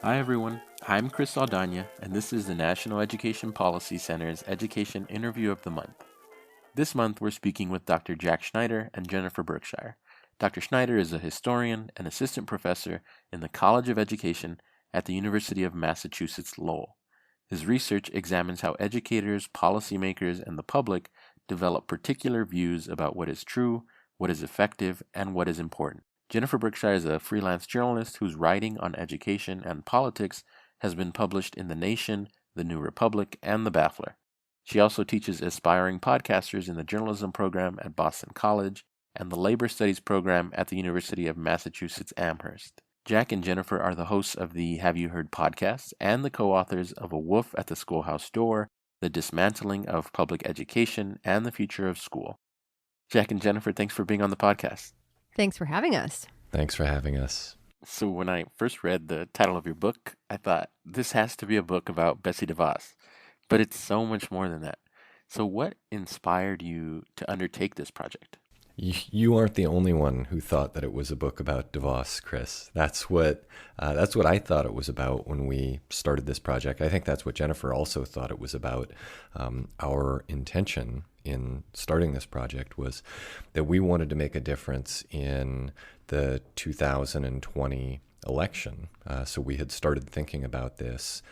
Hi everyone, I'm Chris Saldaña, and this is the National Education Policy Center's Education Interview of the Month. This month we're speaking with Dr. Jack Schneider and Jennifer Berkshire. Dr. Schneider is a historian and assistant professor in the College of Education at the University of Massachusetts Lowell. His research examines how educators, policymakers, and the public develop particular views about what is true, what is effective, and what is important. Jennifer Berkshire is a freelance journalist whose writing on education and politics has been published in The Nation, The New Republic, and The Baffler. She also teaches aspiring podcasters in the journalism program at Boston College and the labor studies program at the University of Massachusetts Amherst. Jack and Jennifer are the hosts of the Have You Heard podcast and the co-authors of A Wolf at the Schoolhouse Door, The Dismantling of Public Education and the Future of School. Jack and Jennifer, thanks for being on the podcast. Thanks for having us. Thanks for having us. So when I first read the title of your book, I thought, this has to be a book about Betsy DeVos. But it's so much more than that. So what inspired you to undertake this project? You aren't the only one who thought that it was a book about DeVos, Chris. That's what I thought it was about when we started this project. I think that's what Jennifer also thought it was about. Our intention in starting this project was that we wanted to make a difference in the 2020 election. So we had started thinking about this,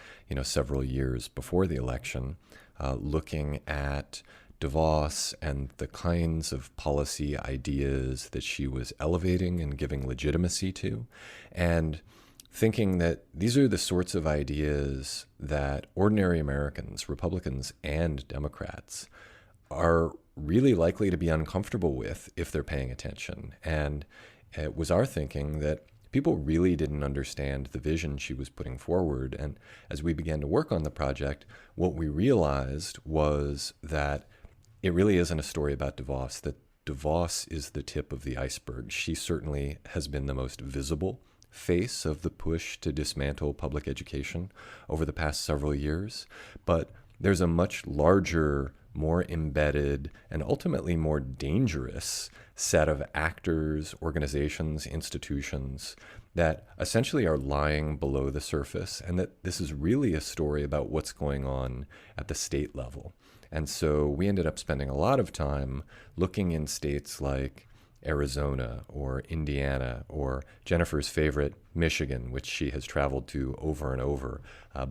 several years before the election, looking at DeVos and the kinds of policy ideas that she was elevating and giving legitimacy to, and thinking that these are the sorts of ideas that ordinary Americans, Republicans and Democrats, are really likely to be uncomfortable with if they're paying attention. And it was our thinking that people really didn't understand the vision she was putting forward. And as we began to work on the project, what we realized was that it really isn't a story about DeVos, that DeVos is the tip of the iceberg. She certainly has been the most visible face of the push to dismantle public education over the past several years. But there's a much larger, more embedded, and ultimately more dangerous set of actors, organizations, institutions that essentially are lying below the surface, and that this is really a story about what's going on at the state level. And so we ended up spending a lot of time looking in states like Arizona or Indiana or Jennifer's favorite, Michigan, which she has traveled to over and over,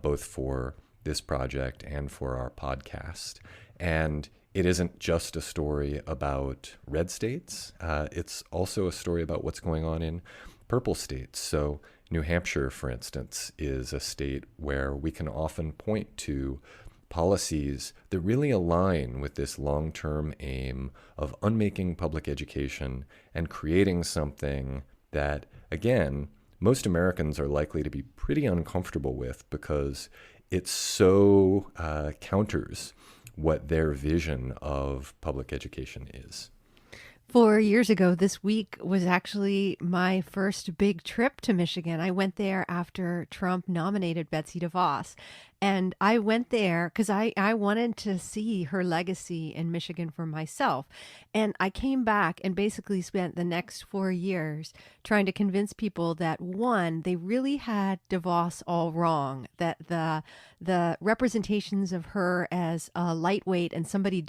both for this project and for our podcast. And it isn't just a story about red states. It's also a story about what's going on in purple states. So New Hampshire, for instance, is a state where we can often point to policies that really align with this long-term aim of unmaking public education and creating something that, again, most Americans are likely to be pretty uncomfortable with because it so counters what their vision of public education is. 4 years ago, this week was actually my first big trip to Michigan. I went there after Trump nominated Betsy DeVos. And I went there because I wanted to see her legacy in Michigan for myself. And I came back and basically spent the next 4 years trying to convince people that, one, they really had DeVos all wrong, that the representations of her as a lightweight and somebody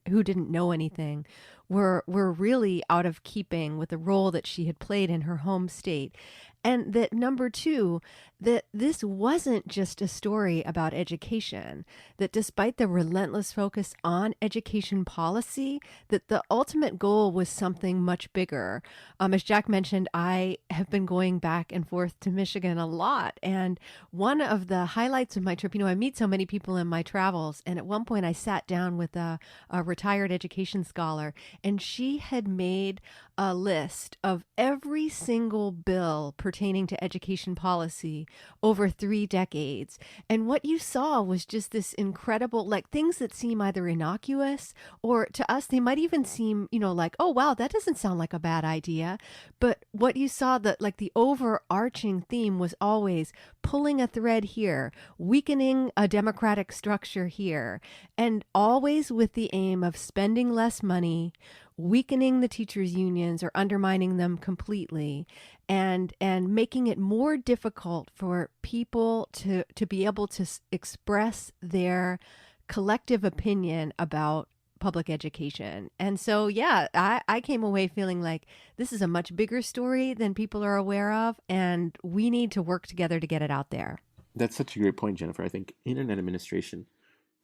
who didn't know anything were really out of keeping with the role that she had played in her home state. And that, number two, that this wasn't just a story about education, that despite the relentless focus on education policy, that the ultimate goal was something much bigger. As Jack mentioned, I have been going back and forth to Michigan a lot. And one of the highlights of my trip, I meet so many people in my travels. And at one point I sat down with a retired education scholar, and she had made a list of every single bill pertaining to education policy over 3 decades. And what you saw was just this incredible, like, things that seem either innocuous or to us, they might even seem, like, oh, wow, that doesn't sound like a bad idea. But what you saw, that like the overarching theme was always pulling a thread here, weakening a democratic structure here, and always with the aim of spending less money, weakening the teachers' unions or undermining them completely, and making it more difficult for people to be able to express their collective opinion about public education. And so, yeah, I came away feeling like this is a much bigger story than people are aware of, and we need to work together to get it out there. That's such a great point, Jennifer. I think in an administration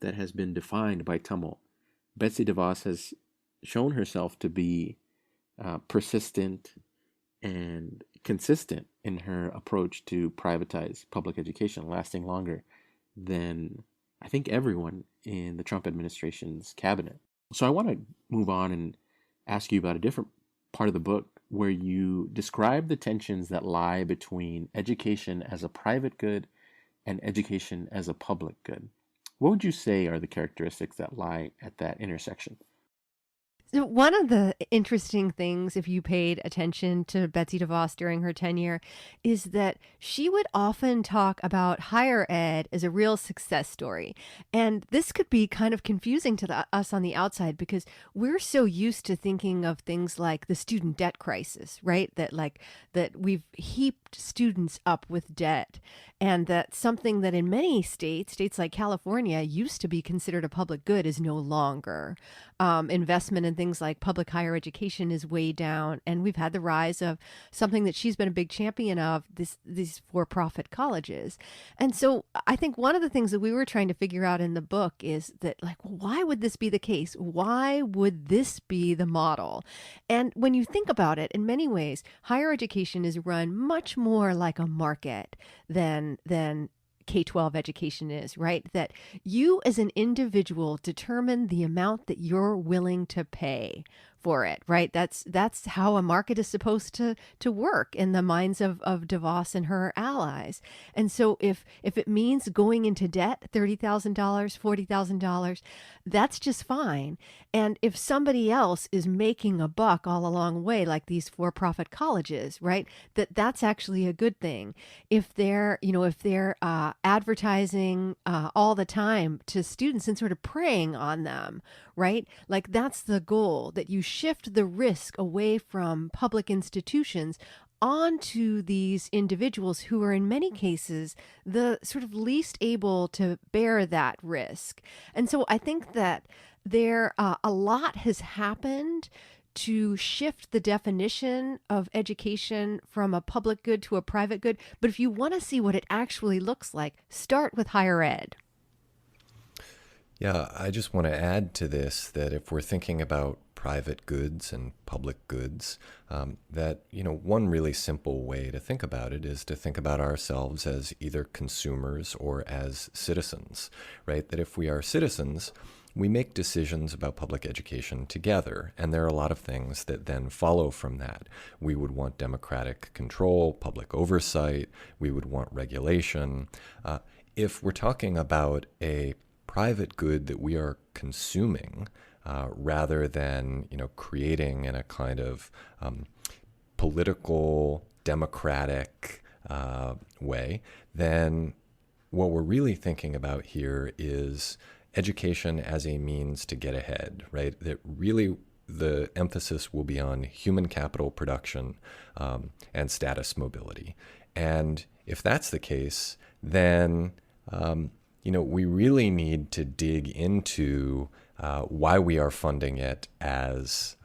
that has been defined by tumult, Betsy DeVos has shown herself to be persistent and consistent in her approach to privatize public education, lasting longer than I think everyone in the Trump administration's cabinet. So I want to move on and ask you about a different part of the book where you describe the tensions that lie between education as a private good and education as a public good. What would you say are the characteristics that lie at that intersection? So one of the interesting things, if you paid attention to Betsy DeVos during her tenure, is that she would often talk about higher ed as a real success story. And this could be kind of confusing to us on the outside because we're so used to thinking of things like the student debt crisis, right? That we've heaped students up with debt. And that something that in many states like California, used to be considered a public good is no longer. Investment in things like public higher education is way down. And we've had the rise of something that she's been a big champion of, these for-profit colleges. And so I think one of the things that we were trying to figure out in the book is that, like, why would this be the case? Why would this be the model? And when you think about it, in many ways, higher education is run much more like a market than K-12 education is, right? That you as an individual determine the amount that you're willing to pay for it, right? That's how a market is supposed to work in the minds of DeVos and her allies. And so if it means going into debt, $30,000, $40,000, that's just fine. And if somebody else is making a buck all along the way, like these for-profit colleges, right, that's actually a good thing. If they're advertising all the time to students and sort of preying on them, right? Like that's the goal, that you shift the risk away from public institutions onto these individuals who are in many cases the sort of least able to bear that risk. And so I think that there a lot has happened to shift the definition of education from a public good to a private good. But if you want to see what it actually looks like, start with higher ed. Yeah, I just want to add to this that if we're thinking about private goods and public goods, that, one really simple way to think about it is to think about ourselves as either consumers or as citizens, right? That if we are citizens, we make decisions about public education together, and there are a lot of things that then follow from that. We would want democratic control, public oversight, we would want regulation. If we're talking about a private good that we are consuming, rather than creating in a kind of political, democratic way, then what we're really thinking about here is education as a means to get ahead, right? That really the emphasis will be on human capital production and status mobility. And if that's the case, then we really need to dig into why we are funding it as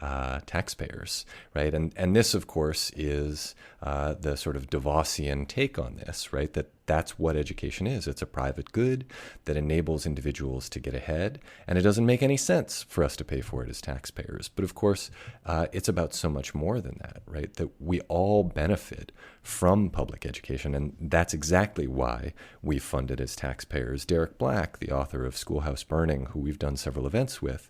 taxpayers, right? And this, of course, is the sort of DeVosian take on this, right? That's what education is. It's a private good that enables individuals to get ahead, and it doesn't make any sense for us to pay for it as taxpayers. But of course, it's about so much more than that, right? That we all benefit from public education, and that's exactly why we fund it as taxpayers. Derek Black, the author of Schoolhouse Burning, who we've done several events with,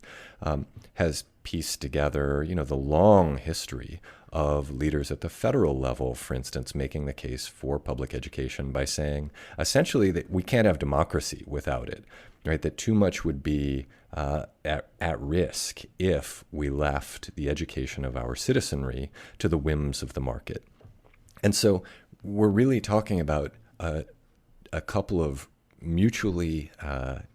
has pieced together, the long history of leaders at the federal level, for instance, making the case for public education by saying essentially that we can't have democracy without it, right? That too much would be at risk if we left the education of our citizenry to the whims of the market. And so we're really talking about a couple of mutually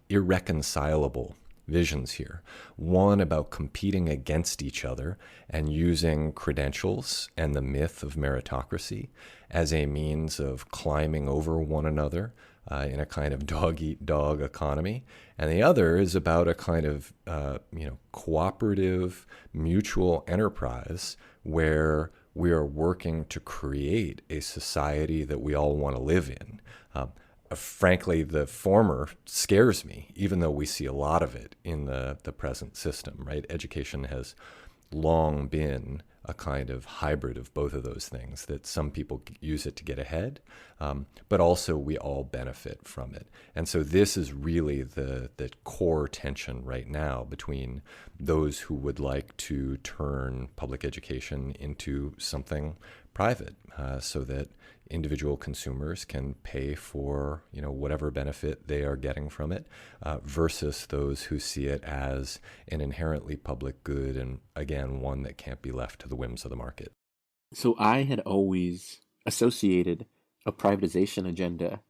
irreconcilable visions here. One about competing against each other and using credentials and the myth of meritocracy as a means of climbing over one another in a kind of dog-eat-dog economy. And the other is about a kind of cooperative mutual enterprise where we are working to create a society that we all want to live in. Frankly, the former scares me, even though we see a lot of it in the present system, right? Education has long been a kind of hybrid of both of those things, that some people use it to get ahead, but also we all benefit from it. And so this is really the core tension right now between those who would like to turn public education into something private, so that individual consumers can pay for whatever benefit they are getting from it, versus those who see it as an inherently public good, and again, one that can't be left to the whims of the market. So I had always associated a privatization agenda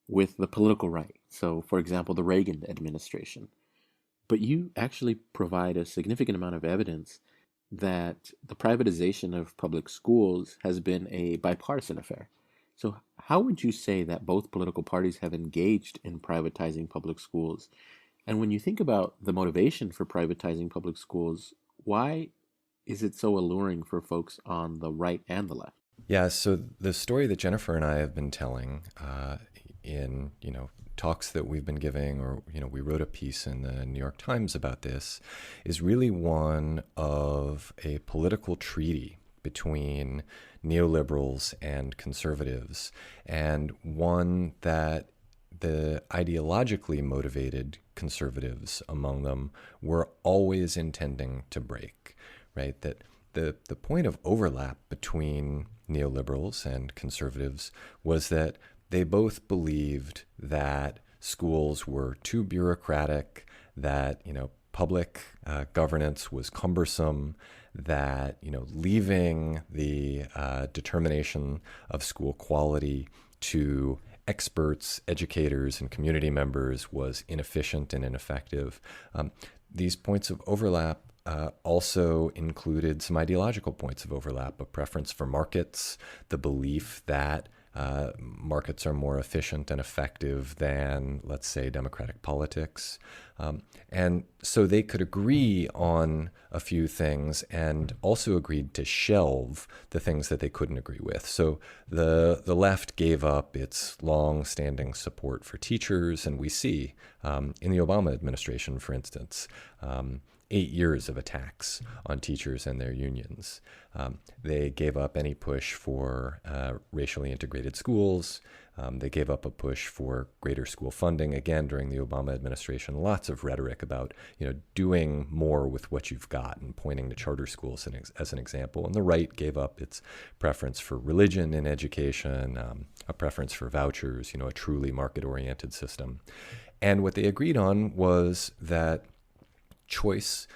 with the political right. So, for example, the Reagan administration. But you actually provide a significant amount of evidence that the privatization of public schools has been a bipartisan affair. So how would you say that both political parties have engaged in privatizing public schools? And when you think about the motivation for privatizing public schools, why is it so alluring for folks on the right and the left? Yeah, so the story that Jennifer and I have been telling in talks that we've been giving, or we wrote a piece in the New York Times about this, is really one of a political treaty between neoliberals and conservatives, and one that the ideologically motivated conservatives among them were always intending to break, right? That the point of overlap between neoliberals and conservatives was that they both believed that schools were too bureaucratic, that public governance was cumbersome, that leaving the determination of school quality to experts, educators, and community members was inefficient and ineffective. These points of overlap also included some ideological points of overlap: a preference for markets, the belief that markets are more efficient and effective than, let's say, democratic politics. And so they could agree on a few things and also agreed to shelve the things that they couldn't agree with. So the left gave up its long-standing support for teachers, and we see in the Obama administration, for instance, 8 years of attacks on teachers and their unions. They gave up any push for racially integrated schools. They gave up a push for greater school funding, again, during the Obama administration. Lots of rhetoric about doing more with what you've got, and pointing to charter schools as an example. And the right gave up its preference for religion in education, a preference for vouchers, a truly market-oriented system. And what they agreed on was that choice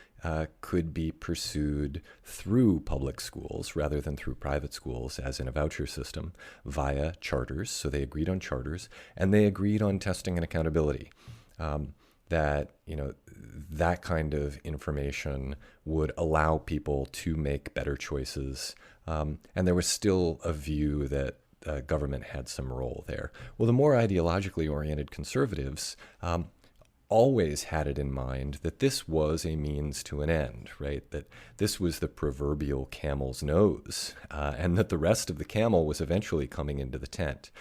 could be pursued through public schools rather than through private schools, as in a voucher system, via charters. So they agreed on charters, and they agreed on testing and accountability. That that kind of information would allow people to make better choices, and there was still a view that government had some role there. Well, the more ideologically oriented conservatives always had it in mind that this was a means to an end, right? That this was the proverbial camel's nose, and that the rest of the camel was eventually coming into the tent.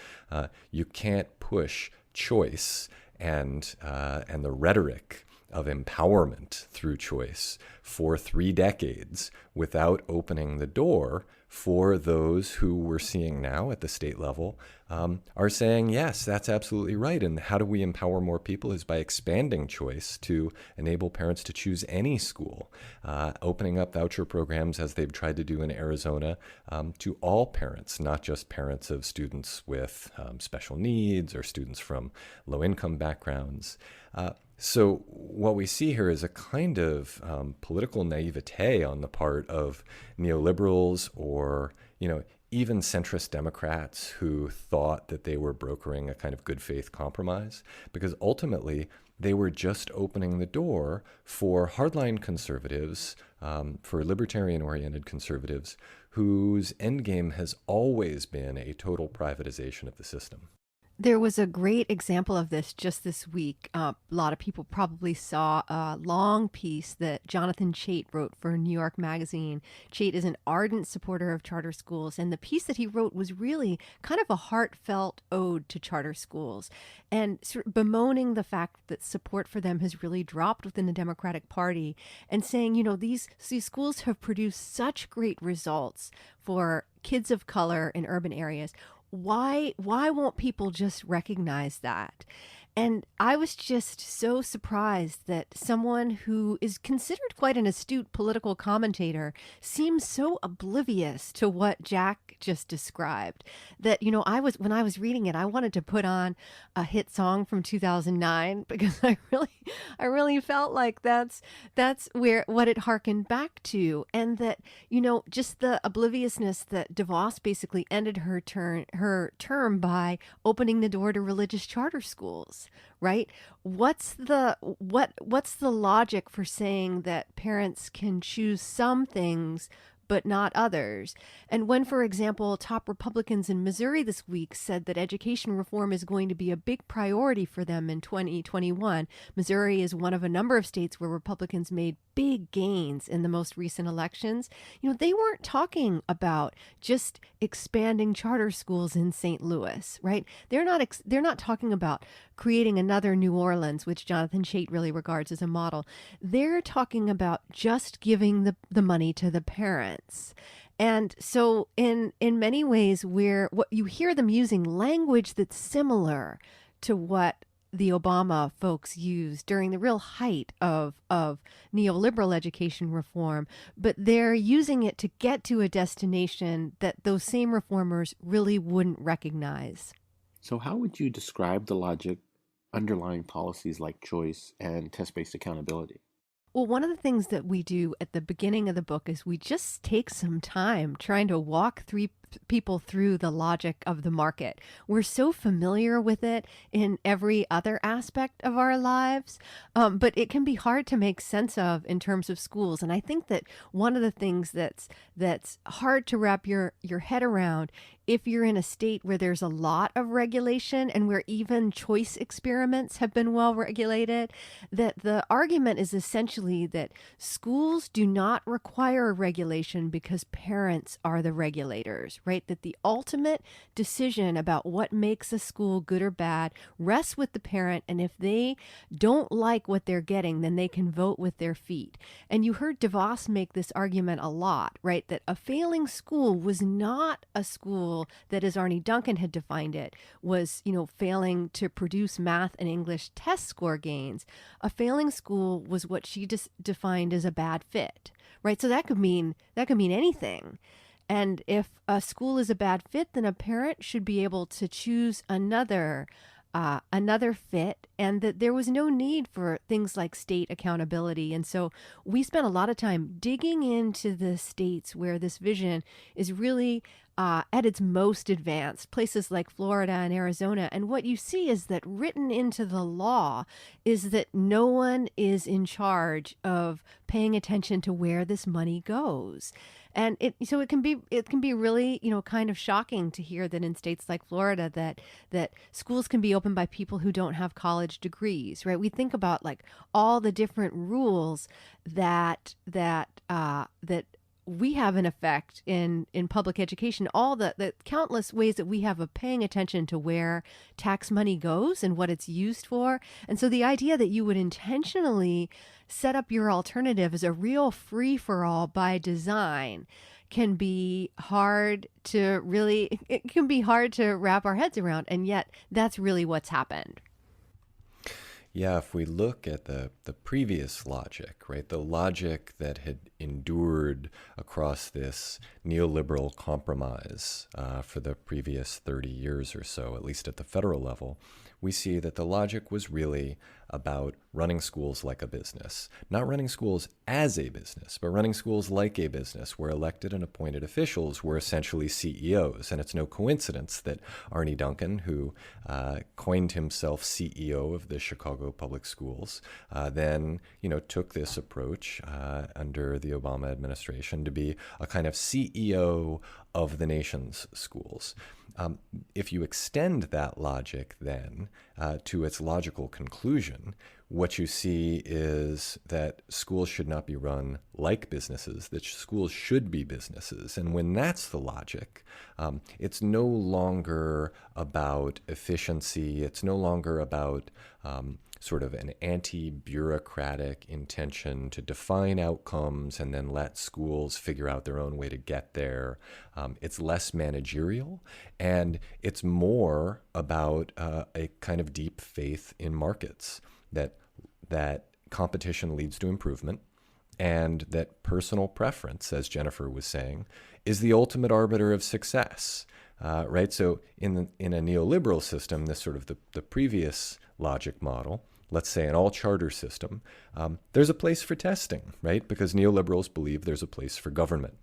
You can't push choice and the rhetoric of empowerment through choice for 3 decades without opening the door for those who we're seeing now at the state level are saying, yes, that's absolutely right. And how do we empower more people is by expanding choice to enable parents to choose any school, opening up voucher programs, as they've tried to do in Arizona, to all parents, not just parents of students with special needs or students from low-income backgrounds. So what we see here is a kind of political naivete on the part of neoliberals, or even centrist Democrats who thought that they were brokering a kind of good faith compromise, because ultimately they were just opening the door for hardline conservatives, for libertarian-oriented conservatives, whose endgame has always been a total privatization of the system. There was a great example of this just this week. A lot of people probably saw a long piece that Jonathan Chait wrote for New York Magazine. Chait is an ardent supporter of charter schools, and the piece that he wrote was really kind of a heartfelt ode to charter schools and sort of bemoaning the fact that support for them has really dropped within the Democratic Party, and saying, you know, these schools have produced such great results for kids of color in urban areas. Why won't people just recognize that? And I was just so surprised that someone who is considered quite an astute political commentator seems so oblivious to what Jack just described that, you know, when I was reading it, I wanted to put on a hit song from 2009 because I really felt like that's what it harkened back to. And that, you know, just the obliviousness that DeVos basically ended her term by opening the door to religious charter schools. Right? What's the logic for saying that parents can choose some things but not others? And when, for example, top Republicans in Missouri this week said that education reform is going to be a big priority for them in 2021, Missouri is one of a number of states where Republicans made big gains in the most recent elections. You know, they weren't talking about just expanding charter schools in St. Louis, right? They're not talking about creating another New Orleans, which Jonathan Chait really regards as a model. They're talking about just giving the money to the parents. And so in many ways, what you hear them using language that's similar to what the Obama folks used during the real height of neoliberal education reform, but they're using it to get to a destination that those same reformers really wouldn't recognize. So how would you describe the logic underlying policies like choice and test-based accountability? Well, one of the things that we do at the beginning of the book is we just take some time trying to walk people through the logic of the market. We're so familiar with it in every other aspect of our lives, but it can be hard to make sense of in terms of schools. And I think that one of the things that's hard to wrap your head around, if you're in a state where there's a lot of regulation and where even choice experiments have been well regulated, that the argument is essentially that schools do not require regulation because parents are the regulators, right? That the ultimate decision about what makes a school good or bad rests with the parent, and if they don't like what they're getting, then they can vote with their feet. And you heard DeVos make this argument a lot, right? That a failing school was not a school that, as Arnie Duncan had defined it, was, you know, failing to produce math and English test score gains. A failing school was what she just defined as a bad fit, right? So that could mean anything. And if a school is a bad fit, then a parent should be able to choose another fit, and that there was no need for things like state accountability. And so we spent a lot of time digging into the states where this vision is really at its most advanced, places like Florida and Arizona. And what you see is that written into the law is that no one is in charge of paying attention to where this money goes. And it can be really, you know, kind of shocking to hear that in states like Florida that schools can be opened by people who don't have college degrees, right? We think about like all the different rules that we have in effect in public education, all the countless ways that we have of paying attention to where tax money goes and what it's used for. And so the idea that you would intentionally set up your alternative as a real free-for-all by design can be hard to wrap our heads around. And yet that's really what's happened. Yeah, if we look at the previous logic, right, the logic that had endured across this neoliberal compromise for the previous 30 years or so, at least at the federal level, we see that the logic was really about running schools like a business. Not running schools as a business, but running schools like a business, where elected and appointed officials were essentially CEOs. And it's no coincidence that Arne Duncan, who coined himself CEO of the Chicago Public Schools, then took this approach under the Obama administration to be a kind of CEO of the nation's schools. If you extend that logic then to its logical conclusion, what you see is that schools should not be run like businesses, that schools should be businesses. And when that's the logic, it's no longer about efficiency. It's no longer about sort of an anti-bureaucratic intention to define outcomes and then let schools figure out their own way to get there. It's less managerial, and it's more about a kind of deep faith in markets, that competition leads to improvement, and that personal preference, as Jennifer was saying, is the ultimate arbiter of success. Right? So in a neoliberal system, this sort of the previous logic model, let's say an all-charter system, there's a place for testing, right? Because neoliberals believe there's a place for government.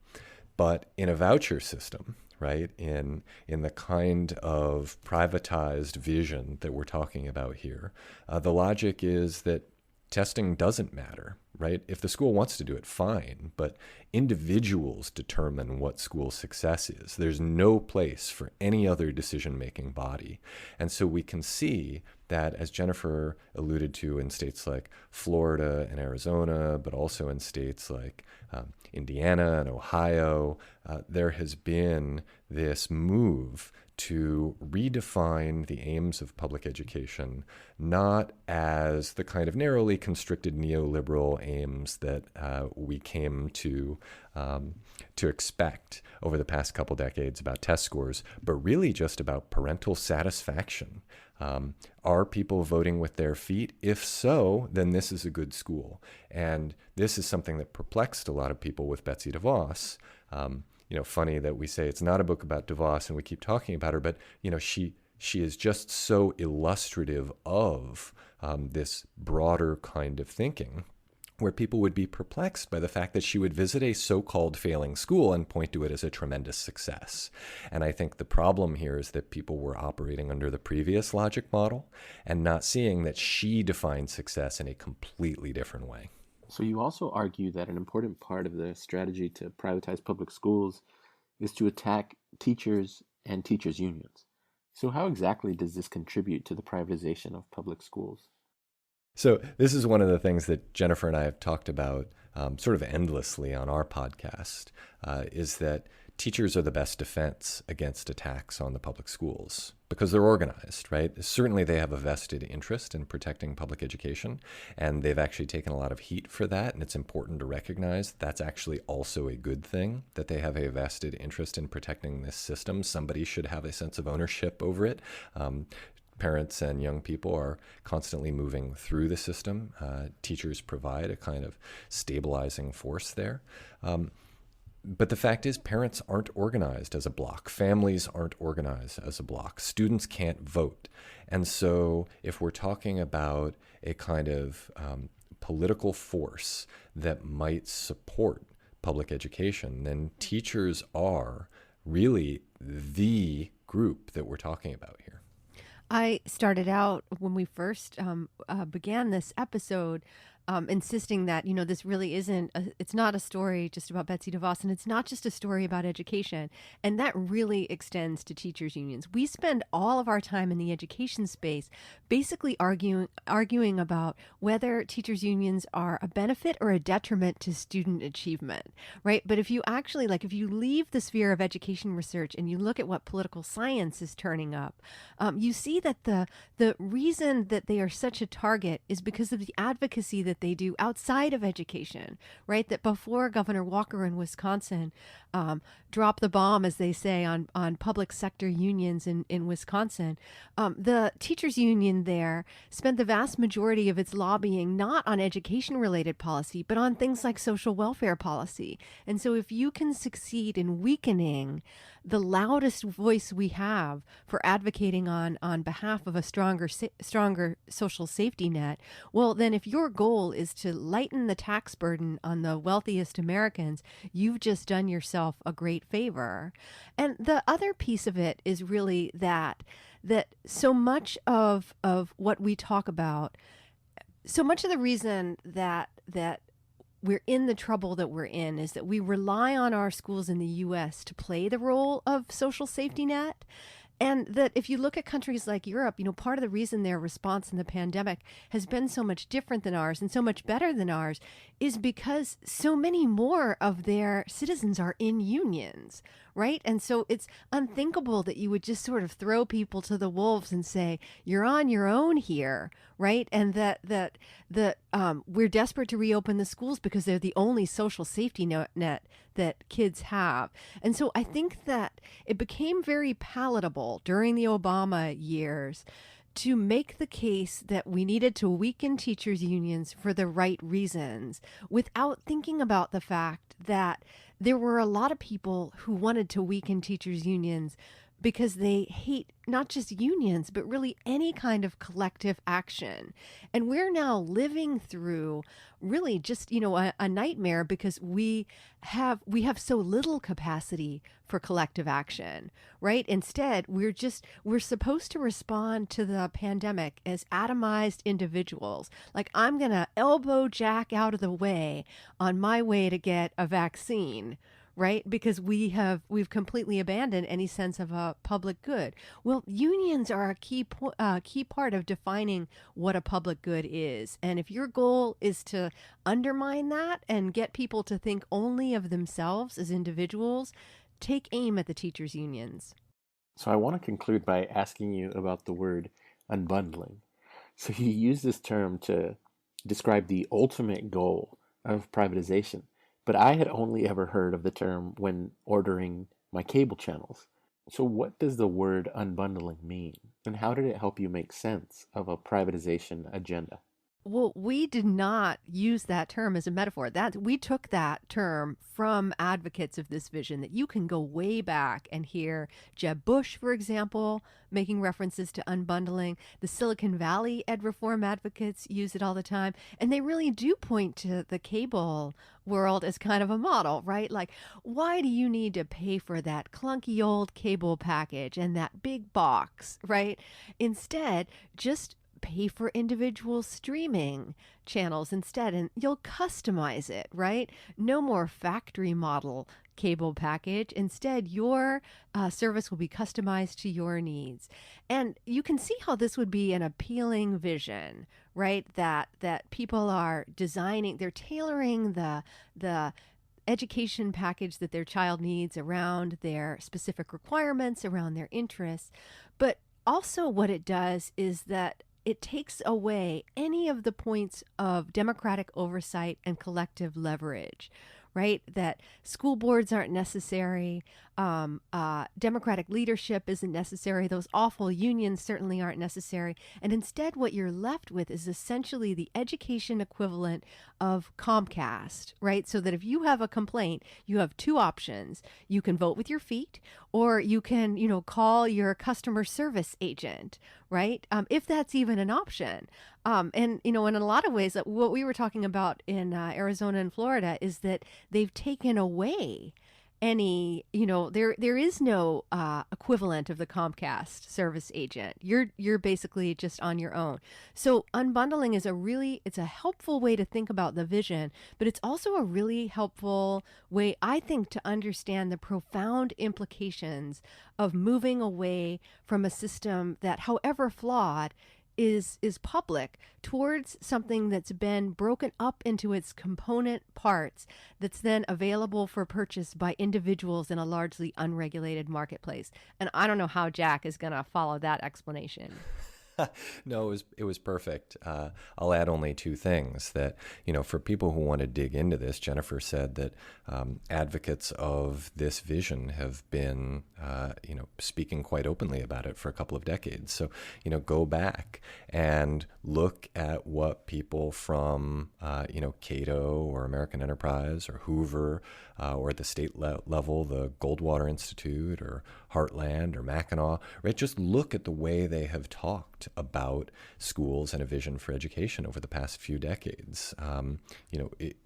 But in a voucher system, right, in the kind of privatized vision that we're talking about here, the logic is that testing doesn't matter, right? If the school wants to do it, fine, but individuals determine what school success is. There's no place for any other decision-making body. And so we can see that, as Jennifer alluded to, in states like Florida and Arizona, but also in states like Indiana and Ohio, there has been this move to redefine the aims of public education, not as the kind of narrowly constricted neoliberal aims that we came to expect over the past couple decades about test scores, but really just about parental satisfaction. Are people voting with their feet? If so, then this is a good school. And this is something that perplexed a lot of people with Betsy DeVos. Funny that we say it's not a book about DeVos and we keep talking about her, but she is just so illustrative of this broader kind of thinking, where people would be perplexed by the fact that she would visit a so-called failing school and point to it as a tremendous success. And I think the problem here is that people were operating under the previous logic model and not seeing that she defined success in a completely different way. So you also argue that an important part of the strategy to privatize public schools is to attack teachers and teachers' unions. So how exactly does this contribute to the privatization of public schools? So this is one of the things that Jennifer and I have talked about sort of endlessly on our podcast, is that teachers are the best defense against attacks on the public schools because they're organized, right? Certainly they have a vested interest in protecting public education, and they've actually taken a lot of heat for that, and it's important to recognize that's actually also a good thing, that they have a vested interest in protecting this system. Somebody should have a sense of ownership over it. Parents and young people are constantly moving through the system. Teachers provide a kind of stabilizing force there. But the fact is, parents aren't organized as a block. Families aren't organized as a block. Students can't vote. And so if we're talking about a kind of political force that might support public education, then teachers are really the group that we're talking about here. I started out when we first began this episode insisting that, this really it's not a story just about Betsy DeVos, and it's not just a story about education. And that really extends to teachers' unions. We spend all of our time in the education space basically arguing about whether teachers' unions are a benefit or a detriment to student achievement, right? But if you actually, if you leave the sphere of education research and you look at what political science is turning up, you see that the reason that they are such a target is because of the advocacy that they do outside of education, right? That before Governor Walker in Wisconsin drop the bomb, as they say, on public sector unions in Wisconsin. The teachers union there spent the vast majority of its lobbying not on education-related policy, but on things like social welfare policy. And so if you can succeed in weakening the loudest voice we have for advocating on behalf of a stronger social safety net, well, then if your goal is to lighten the tax burden on the wealthiest Americans, you've just done yourself a great favor. And the other piece of it is really that so much of what we talk about, so much of the reason that we're in the trouble that we're in is that we rely on our schools in the U.S. to play the role of social safety net. And that if you look at countries like Europe, part of the reason their response in the pandemic has been so much different than ours and so much better than ours is because so many more of their citizens are in unions, right? And so it's unthinkable that you would just sort of throw people to the wolves and say, you're on your own here, right? And that we're desperate to reopen the schools because they're the only social safety net that kids have. And so I think that it became very palatable during the Obama years to make the case that we needed to weaken teachers' unions for the right reasons without thinking about the fact that there were a lot of people who wanted to weaken teachers' unions because they hate not just unions, but really any kind of collective action. And we're now living through really just, a nightmare because we have so little capacity for collective action, right? Instead, we're supposed to respond to the pandemic as atomized individuals. Like, I'm going to elbow Jack out of the way on my way to get a vaccine, right? Because we've completely abandoned any sense of a public good. Well, unions are a key part of defining what a public good is. And if your goal is to undermine that and get people to think only of themselves as individuals, take aim at the teachers' unions. So I want to conclude by asking you about the word unbundling. So you use this term to describe the ultimate goal of privatization. But I had only ever heard of the term when ordering my cable channels. So what does the word unbundling mean? And how did it help you make sense of a privatization agenda? Well, we did not use that term as a metaphor. We took that term from advocates of this vision that you can go way back and hear Jeb Bush, for example, making references to unbundling. The Silicon Valley ed reform advocates use it all the time. And they really do point to the cable world as kind of a model, right? Like, why do you need to pay for that clunky old cable package and that big box, right? Instead, just pay for individual streaming channels instead, and you'll customize it, right? No more factory model cable package. Instead, your service will be customized to your needs. And you can see how this would be an appealing vision, right? That people are designing, they're tailoring the education package that their child needs around their specific requirements, around their interests. But also what it does is that it takes away any of the points of democratic oversight and collective leverage, right? That school boards aren't necessary, democratic leadership isn't necessary, those awful unions certainly aren't necessary. And instead, what you're left with is essentially the education equivalent of Comcast, right? So that if you have a complaint, you have two options. You can vote with your feet, or you can, call your customer service agent, right? If that's even an option. And, in a lot of ways, what we were talking about in Arizona and Florida is that they've taken away any, there is no equivalent of the Comcast service agent. You're basically just on your own. So unbundling is it's a helpful way to think about the vision, but it's also a really helpful way, I think, to understand the profound implications of moving away from a system that, however flawed, is public towards something that's been broken up into its component parts that's then available for purchase by individuals in a largely unregulated marketplace. And I don't know how Jack is going to follow that explanation. No, it was perfect. I'll add only two things that, for people who want to dig into this, Jennifer said that advocates of this vision have been, speaking quite openly about it for a couple of decades. So, go back and look at what people from, Cato or American Enterprise or Hoover or at the state level, the Goldwater Institute or Heartland or Mackinac, right? Just look at the way they have talked about schools and a vision for education over the past few decades.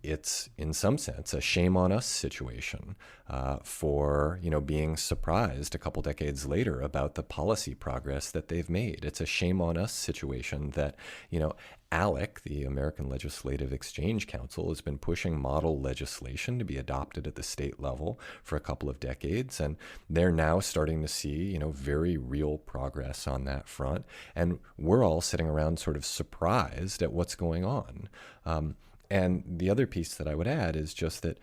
It's in some sense a shame on us situation for being surprised a couple decades later about the policy progress that they've made. It's a shame on us situation that ALEC, the American Legislative Exchange Council, has been pushing model legislation to be adopted at the state level for a couple of decades, and they're now starting to see, very real progress on that front. And we're all sitting around sort of surprised at what's going on. And the other piece that I would add is just that,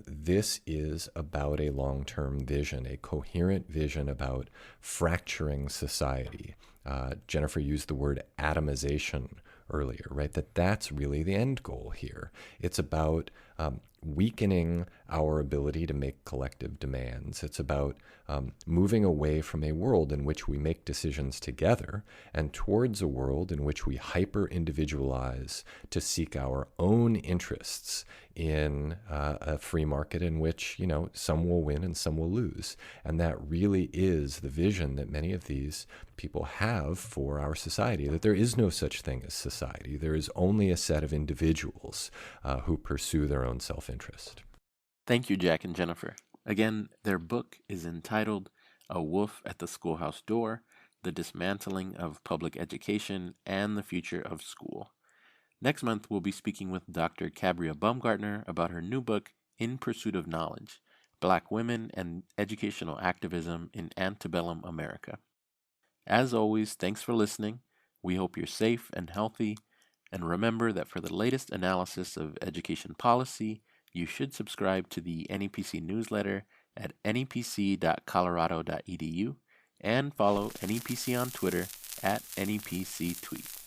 this is about a long-term vision, a coherent vision about fracturing society. Jennifer used the word atomization earlier, right? That's really the end goal here. It's about weakening our ability to make collective demands. It's about moving away from a world in which we make decisions together and towards a world in which we hyper-individualize to seek our own interests in a free market in which, some will win and some will lose. And that really is the vision that many of these people have for our society, that there is no such thing as society. There is only a set of individuals who pursue their own self-interest. Thank you, Jack and Jennifer. Again, their book is entitled A Wolf at the Schoolhouse Door, The Dismantling of Public Education and the Future of School. Next month, we'll be speaking with Dr. Cabria Baumgartner about her new book, In Pursuit of Knowledge, Black Women and Educational Activism in Antebellum America. As always, thanks for listening. We hope you're safe and healthy. And remember that for the latest analysis of education policy, you should subscribe to the NEPC newsletter at nepc.colorado.edu and follow NEPC on Twitter at NEPC Tweet.